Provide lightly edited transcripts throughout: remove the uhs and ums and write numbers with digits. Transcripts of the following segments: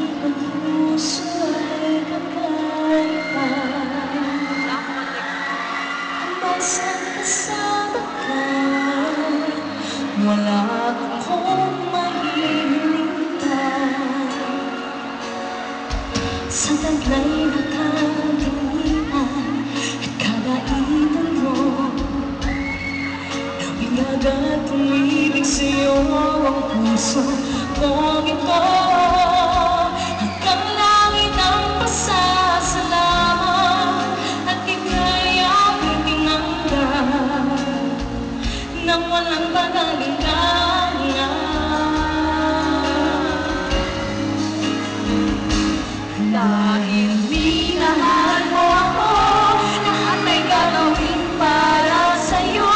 ang puso ay kakaiba. Basta't kasama ka, wala akong mahihiling pa. Sa taglay na kaganyan at kabaitan mo, nabing agad tumibig sa'yo ang puso kong ito. Hanggang langit ang pasasalamat at ika'y aking tinanggap nang walang pag-alinlangan. Dahil minahal mo ako, lahat ay gagawin para sa'yo.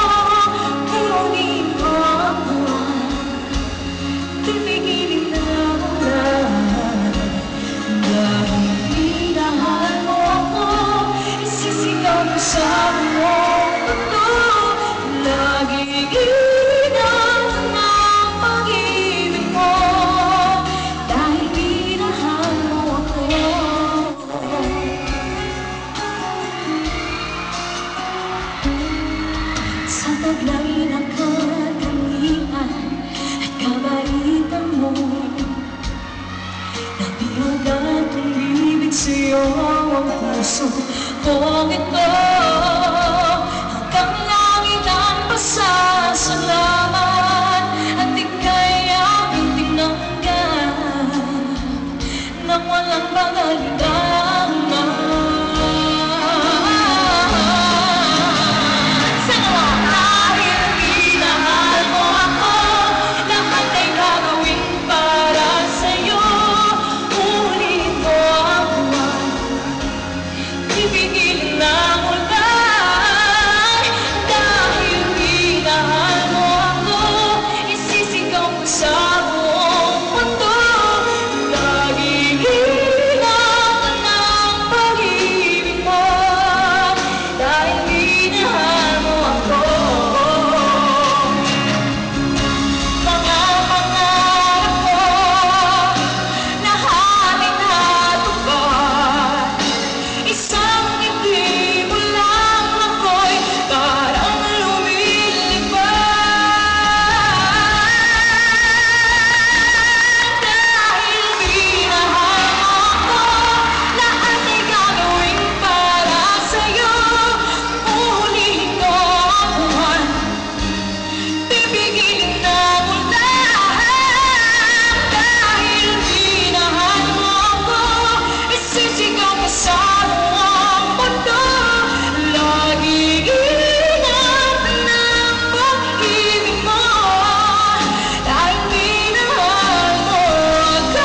Kunin mo ang buwan, pipigilin na ulan. Dahil minahal mo ako, isisigaw mo sa buong mundo. Laging inang ang pag-ibig mo. Dahil minahal mo ako. Sa taglay ng katangian at kabaitan mo, nabiyagan tumibig sa'yo ang puso kong ito. Hanggang langit ang pasasalamat at ika'y aking tinanggap nang walang pag-alinlangan. Dahil minahal mo ako, lahat ay gagawin para sa'yo. Kunin mo ang buwan, pipigilin ang ulan. Dahil minahal mo ako, isisigaw ko sa buong mundo. Laging inang ang pag-ibig mo. Dahil minahal mo ako. Mga pangarap ko, lahat ay natupad. Isang ngiti mo lang ako'y parang lumilipad. Dahil minahal mo ako, lahat ay gagawin para sa'yo. Kunin mo ang buwan, pipigilin ang ulan. Dahil minahal mo ako, isisigaw ko sa buong mundo. Laging inang ng pag-ibig mo. Dahil minahal mo ako.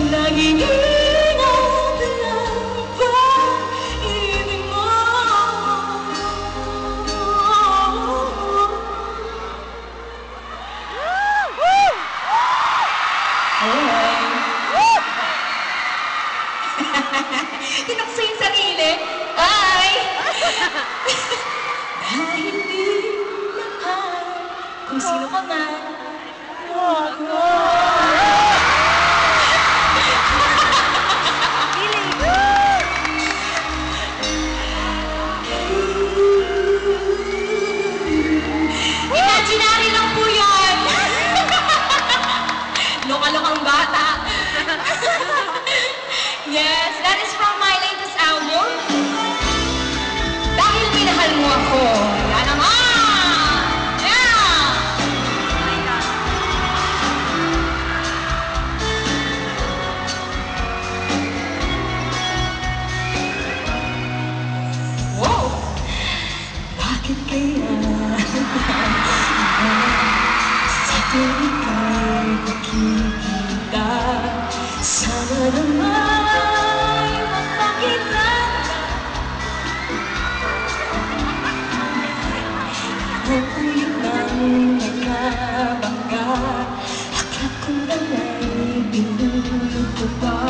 Laging inang ng pag-ibig mo. Tinakso yung sarili. Ay! Dahil di mahal kung sino ka man. Imaginary lang po yun. Loka-lokang bata. Yes, that is from my latest album. Dahil minahal mo ako. Yan naman! Yeah! Wow! Bakit kaya sa tuwing ka'y nakikita, sana nama'y mapakilala. Huwag nang nakabangga, aklat ko na'y binulog ko pa.